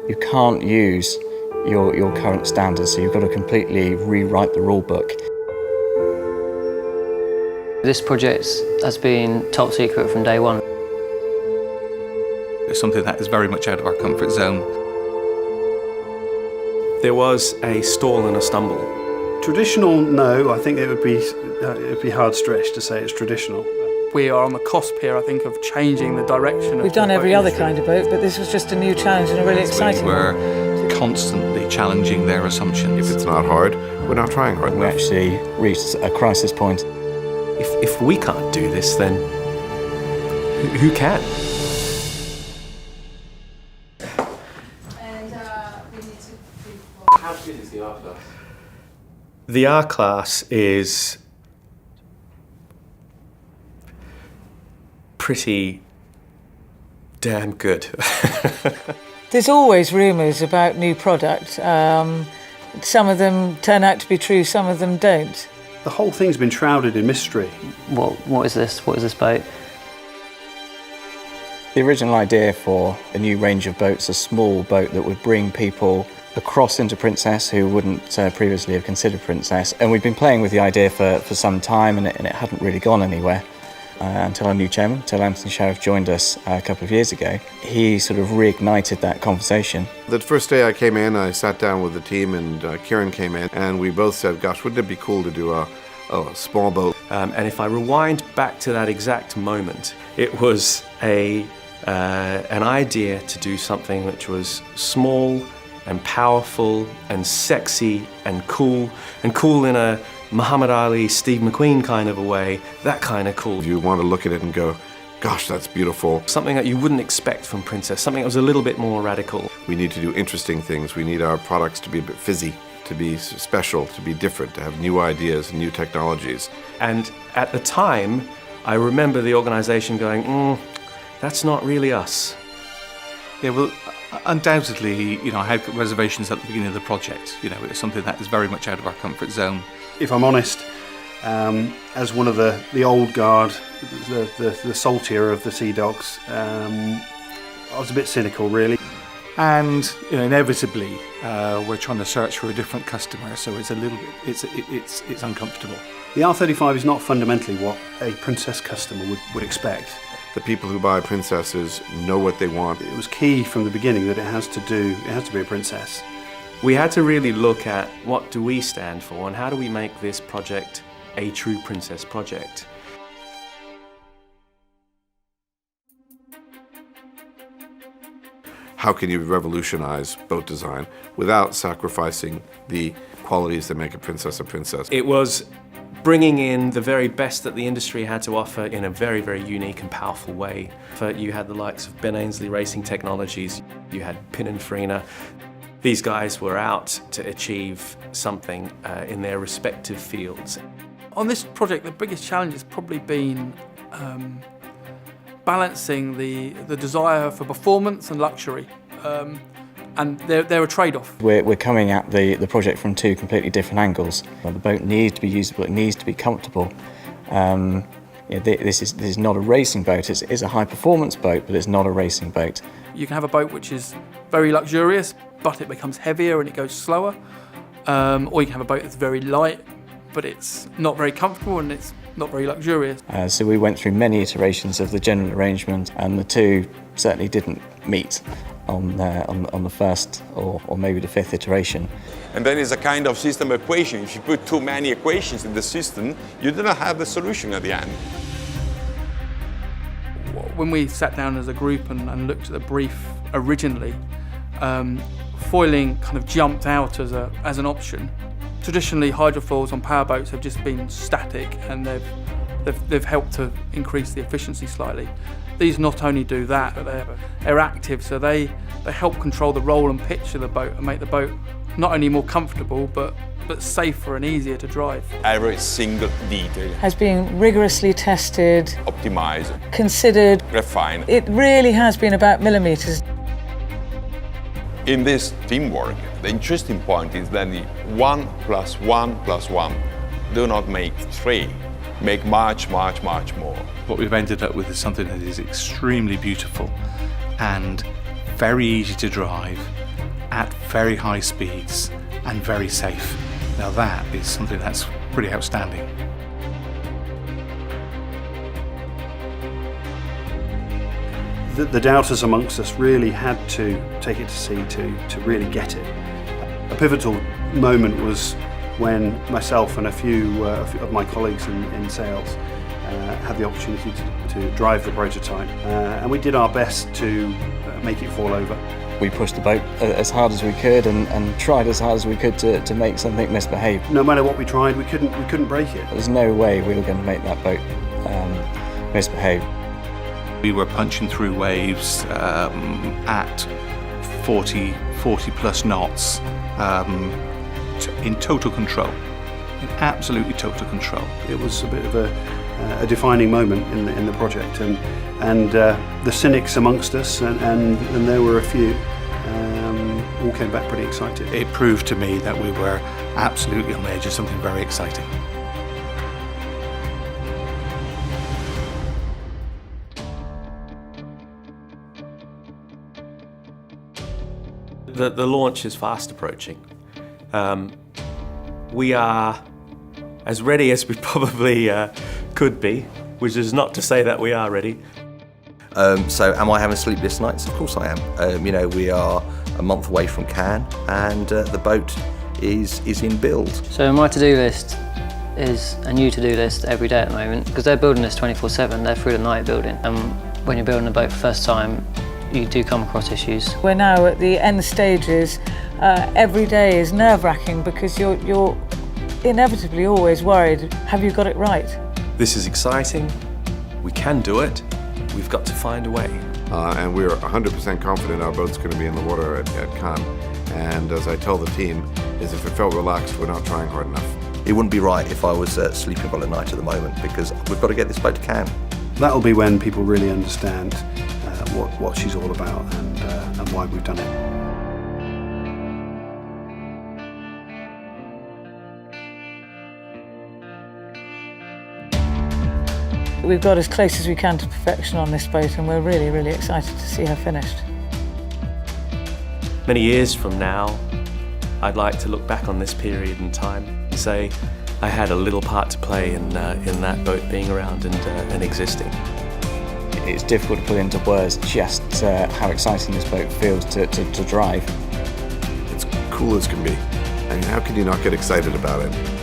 you can't use your current standards, so you've got to completely rewrite the rule book. This project has been top secret from day one. It's something that is very much out of our comfort zone. There was a stall and a stumble. Traditional, no. I think it would be hard stretch to say it's traditional. We are on the cusp here, I think, of changing the direction. We've done every other kind of boat, but this was just a new challenge and a really exciting one. We're constantly challenging their assumptions. If it's not hard, we're not trying hard enough. We actually reached a crisis point. If we can't do this, then who can? How good is the R class? The R class is pretty damn good. There's always rumours about new product. Some of them turn out to be true, some of them don't. The whole thing's been shrouded in mystery. What is this? What is this boat? The original idea for a new range of boats, a small boat that would bring people across into Princess who wouldn't previously have considered Princess. And we'd been playing with the idea for some time, and it hadn't really gone anywhere until our new chairman, until Anthony Sheriff joined us a couple of years ago. He sort of reignited that conversation. The first day I came in, I sat down with the team, and Kieran came in, and we both said, gosh, wouldn't it be cool to do a small boat? And if I rewind back to that exact moment, it was an idea to do something which was small and powerful and sexy and cool in a Muhammad Ali, Steve McQueen kind of a way, that kind of cool. You want to look at it and go, gosh, that's beautiful. Something that you wouldn't expect from Princess, something that was a little bit more radical. We need to do interesting things. We need our products to be a bit fizzy, to be special, to be different, to have new ideas and new technologies. And at the time, I remember the organisation going, that's not really us. Yeah, well, undoubtedly, I had reservations at the beginning of the project. It's something that is very much out of our comfort zone. If I'm honest, as one of the old guard, the saltier of the Sea Dogs, I was a bit cynical, really. And inevitably, we're trying to search for a different customer, so it's a little bit, it's uncomfortable. The R35 is not fundamentally what a Princess customer would expect. The people who buy Princesses know what they want. It was key from the beginning that it has to be a Princess. We had to really look at what do we stand for and how do we make this project a true Princess project. How can you revolutionize boat design without sacrificing the qualities that make a Princess a Princess? It was bringing in the very best that the industry had to offer in a very, very unique and powerful way. You had the likes of Ben Ainslie Racing Technologies, you had Pininfarina. These guys were out to achieve something in their respective fields. On this project, the biggest challenge has probably been balancing the desire for performance and luxury. And they're a trade-off. We're coming at the project from two completely different angles. The boat needs to be usable, it needs to be comfortable. This is not a racing boat, it's a high-performance boat, but it's not a racing boat. You can have a boat which is very luxurious, but it becomes heavier and it goes slower. Or you can have a boat that's very light, but it's not very comfortable and it's not very luxurious. So we went through many iterations of the general arrangement, and the two certainly didn't meet on the first or maybe the fifth iteration. And then it's a kind of system equation. If you put too many equations in the system, you do not have the solution at the end. When we sat down as a group and looked at the brief originally, foiling kind of jumped out as an option. Traditionally, hydrofoils on powerboats have just been static, and they've helped to increase the efficiency slightly. These not only do that, but they're active, so they help control the roll and pitch of the boat and make the boat not only more comfortable, but safer and easier to drive. Every single detail has been rigorously tested, optimized, considered, refined. It really has been about millimetres. In this teamwork, the interesting point is that the 1 + 1 + 1 do not make 3, make much, much, much more. What we've ended up with is something that is extremely beautiful and very easy to drive at very high speeds and very safe. Now that is something that's pretty outstanding. The doubters amongst us really had to take it to sea to really get it. A pivotal moment was when myself and a few of my colleagues in sales had the opportunity to drive the prototype, and we did our best to make it fall over. We pushed the boat as hard as we could and tried as hard as we could to make something misbehave. No matter what we tried, we couldn't break it. There's no way we were going to make that boat misbehave. We were punching through waves at 40 plus knots in total control, in absolutely total control. It was a bit of a defining moment in the project, and the cynics amongst us, and there were a few, all came back pretty excited. It proved to me that we were absolutely on the edge of something very exciting. The launch is fast approaching. We are as ready as we probably could be, which is not to say that we are ready. So am I having sleepless nights? Of course I am. We are a month away from Cannes, and the boat is in build. So my to-do list is a new to-do list every day at the moment, because they're building this 24/7, they're through the night building. And when you're building a boat for the first time, you do come across issues. We're now at the end stages. Every day is nerve-wracking because you're inevitably always worried, have you got it right? This is exciting. We can do it. We've got to find a way. And we're 100% confident our boat's going to be in the water at Cannes. And as I tell the team, is if it felt relaxed, we're not trying hard enough. It wouldn't be right if I was sleeping well at night at the moment, because we've got to get this boat to Cannes. That'll be when people really understand what she's all about and why we've done it. We've got as close as we can to perfection on this boat, and we're really, really excited to see her finished. Many years from now, I'd like to look back on this period in time and say I had a little part to play in that boat being around and existing. It's difficult to put into words just how exciting this boat feels to drive. It's cool as can be. I mean, how can you not get excited about it?